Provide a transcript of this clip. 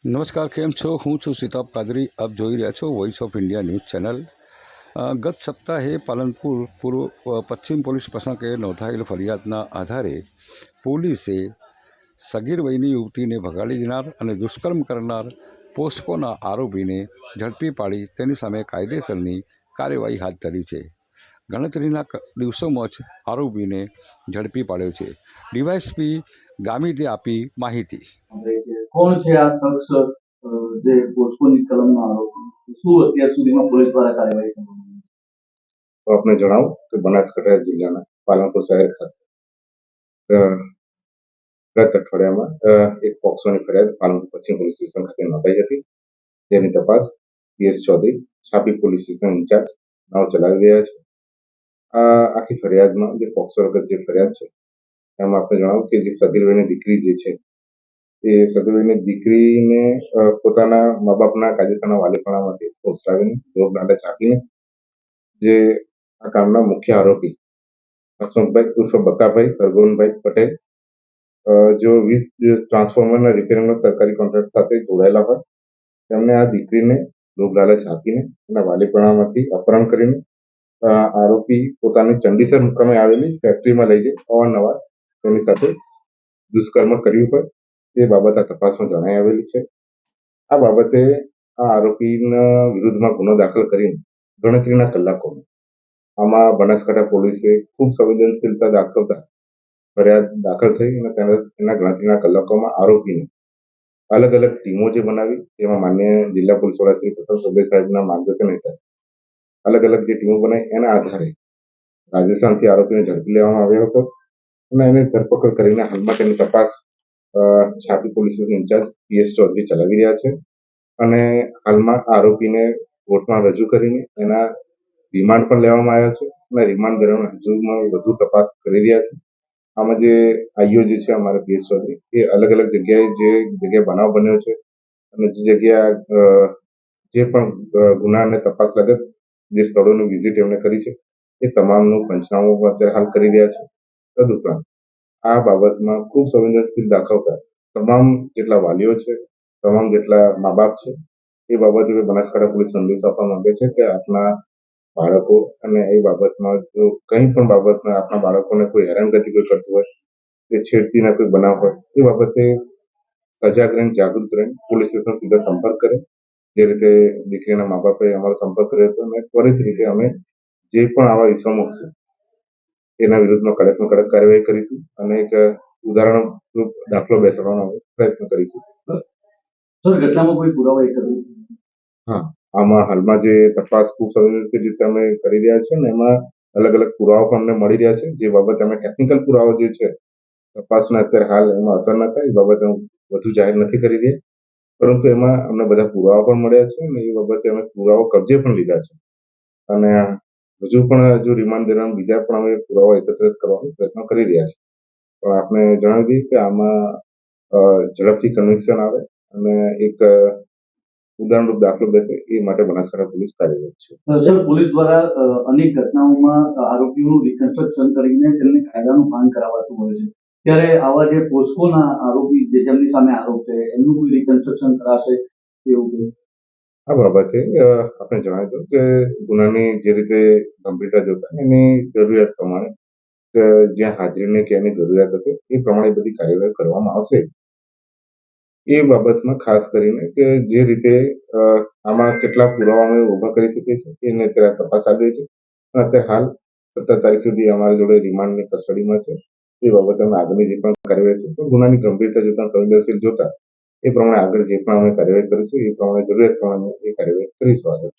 નમસ્કાર, કેમ છો? હું છું સિતાબ કાદરી. આપ જોઈ રહ્યા છો voice of India news channel. ગત સપ્તાહે પાલનપુર પશ્ચિમ પોલીસ મથકે નોંધાયેલ ફરિયાદના આધારે પોલીસે સગીર વયની યુવતીને ભગાડી દેનાર અને દુષ્કર્મ કરનાર પોસ્કોના આરોપીને ઝડપી પાડી તેની સામે કાયદેસરની કાર્યવાહી હાથ ધરી છે. ગણતરીના દિવસોમાં જ આરોપીને ઝડપી પાડ્યો છે. ડીવાયએસપી ગામિતે આપી માહિતી. કોણ છે આ શખ્સ જે પોસ્કોની કલમનો આરોપી? શું અત્યાર સુધીમાં પોલીસ દ્વારા કાર્યવાહી કરવામાં આવી? તો આપને જણાવું કે બનાસકાંઠા જિલ્લાના પાલનપુર શહેર ખાતે ગત અઠવાડિયામાં એક પોક્સોની ફરિયાદ પાલનપુર પશ્ચિમ પોલીસ સ્ટેશન ખાતે નોંધાઈ હતી, જેની તપાસ પીએસ ચૌધરી છાપી પોલીસ સ્ટેશન ઇન્ચાર્જ નાઓ ચલાવી રહ્યા છે. આ આખી ફરિયાદમાં જે પોક્સો વખત જે ફરિયાદ છે એમાં આપણે જણાવું કે જે સગીર વયની દીકરી જે છે એ સગીર વયની દીકરીને પોતાના મા બાપના કાયદેસરના વાલીપણામાંથી ફોસલાવીને રોગ લાલચ આપીને જે આ કામના મુખ્ય આરોપી હસમુખભાઈ ઉર્ફ બકાભાઈ હરગોવનભાઈ પટેલ, જો 20 ટ્રાન્સફોર્મરના રિપેરિંગનો સરકારી કોન્ટ્રાક્ટ સાથે જોડાયેલા હોય, તેમને આ દીકરીને લોભ લાલચ આપીને એના વાલીપણામાંથી અપહરણ કરીને આરોપી પોતાની ચંડીસર મુકામે આવેલી ફેક્ટરીમાં લઈ જઈ અવારનવાર તેની સાથે દુષ્કર્મ કર્યું હોય તે બાબત આ તપાસમાં જણાઈ આવેલી છે. આ બાબતે આ આરોપીના વિરુદ્ધમાં ગુનો દાખલ કરીને ગણતરીના કલાકોમાં આમાં બનાસકાંઠા પોલીસે ખૂબ સંવેદનશીલતા દાખવતા ફરિયાદ દાખલ થઈ અને તેના ગણતરીના કલાકોમાં આરોપીને અલગ અલગ ટીમો જે બનાવી, તેમાં માન્ય જિલ્લા પોલીસ વડા શ્રી પ્રસન્ન સુબે સાહેબના માર્ગદર્શન હેઠળ અલગ અલગ જે ટીમો બનાવી એના આધારે રાજસ્થાનથી આરોપીને ઝડપી લેવામાં આવ્યો હતો અને એની ધરપકડ કરીને હાલમાં તેની તપાસ છાપી police station incharge PS Chaudhary ચલાવી રહ્યા છે અને હાલમાં આરોપીને કોર્ટમાં રજૂ કરીને એના રિમાન્ડ પણ લેવામાં આવ્યા છે અને રિમાન્ડ દરમિયાન હજુમાં વધુ તપાસ કરી રહ્યા છે. આમાં જે આઈઓ જે છે અમારા પીએસ ચૌધરી એ અલગ અલગ જગ્યાએ જે જગ્યાએ બનાવ બન્યો છે અને જે જગ્યા જે પણ ગુનાને તપાસ લગત જે સ્થળોની વિઝિટ એમણે કરી છે એ તમામનું પંચનામું અત્યારે હાલ કરી રહ્યા છે. તદુપરાંત આ બાબતમાં ખૂબ સંવેદનશીલ દાખવતા તમામ જેટલા વાલીઓ છે, તમામ જેટલા મા બાપ છે, એ બાબતે બનાસકાંઠા પોલીસ સંદેશ આપવા માંગે છે કે આપના બાળકો અને એ બાબતમાં જો કંઈ પણ બાબતમાં આપણા બાળકોને કોઈ હેરાનગતિ કોઈ કરતું હોય, કે છેડતીના કોઈ બનાવ હોય, એ બાબતે સજાગ રહીને જાગૃત રહીને પોલીસ સ્ટેશન સીધા સંપર્ક કરે. જે રીતે દીકરીના મા બાપે અમારો સંપર્ક કર્યો હતો અને ત્વરિત રીતે અમે જે પણ આવા ઇસમો છે એના વિરુદ્ધમાં કડકમાં કડક કાર્યવાહી કરીશું અને એક ઉદાહરણ દાખલો બેસાડવાનો પ્રયત્ન કરીશું. ઘટનામાં કોઈ પુરાવા એકત્રિત? હા, આમાં હાલમાં જે તપાસ ખૂબ સંવેદનશીલ રીતે અમે કરી રહ્યા છે ને એમાં અલગ અલગ પુરાવા પણ અમને મળી રહ્યા છે. જે બાબતે અમે ટેકનિકલ પુરાવા જે છે તપાસના અત્યારે હાલ એમાં અસર ન થાય એ બાબતે વધુ જાહેર નથી કરી રહ્યા, પરંતુ એમાં અમને બધા પુરાવા પણ મળ્યા છે અને એ બાબતે અમે પુરાવા કબજે પણ લીધા છે અને હજુ રિમાન્ડ દરમિયાન બીજા પણ અમે પુરાવા એકત્રિત કરવાનો પ્રયત્ન કરી રહ્યા છે. પણ આપને જણાવી દઈએ કે આમાં ઝડપથી કન્વિક્શન આવે અને એક ઉદાહરણરૂપ દાખલો બેસે એ માટે બનાસકાંઠા પોલીસ કાર્યરત છે. સર, પોલીસ દ્વારા અનેક ઘટનાઓમાં આરોપીઓનું રિકન્સ્ટ્રક્શન કરીને તેમને કાયદાનું ભાન કરાવાતું હોય છે, ત્યારે આવા જે પોસ્કોના આરોપી જે જેમની સામે આરોપ છે એમનું કોઈ રિકન્સ્ટ્રક્શન કરાશે એવું? આ બાબતે આપણે જણાવી દઉં કે ગુનાની જે રીતે ગંભીરતા જોતા એની જરૂરિયાત પ્રમાણે જ્યાં હાજરીને ક્યાંની જરૂરિયાત હશે એ પ્રમાણે બધી કાર્યવાહી કરવામાં આવશે. એ બાબતમાં ખાસ કરીને કે જે રીતે આમાં કેટલા પુરાવા અમે ઊભા કરી શકીએ છીએ એને અત્યારે તપાસ ચાલી રહી છે. અત્યારે હાલ 17 તારીખ સુધી અમારી જોડે રિમાન્ડની કસ્ટડીમાં છે. એ બાબતે અમે આગળની જે પણ કાર્યવાહી છે તો ગુનાની ગંભીરતા જોતા, સંવેદનશીલ જોતા એ પ્રમાણે આગળ જે પણ અમે કાર્યવાહી કરીશું એ પ્રમાણે જરૂરિયાત પ્રમાણે એ કાર્યવાહી કરીશું આગળ.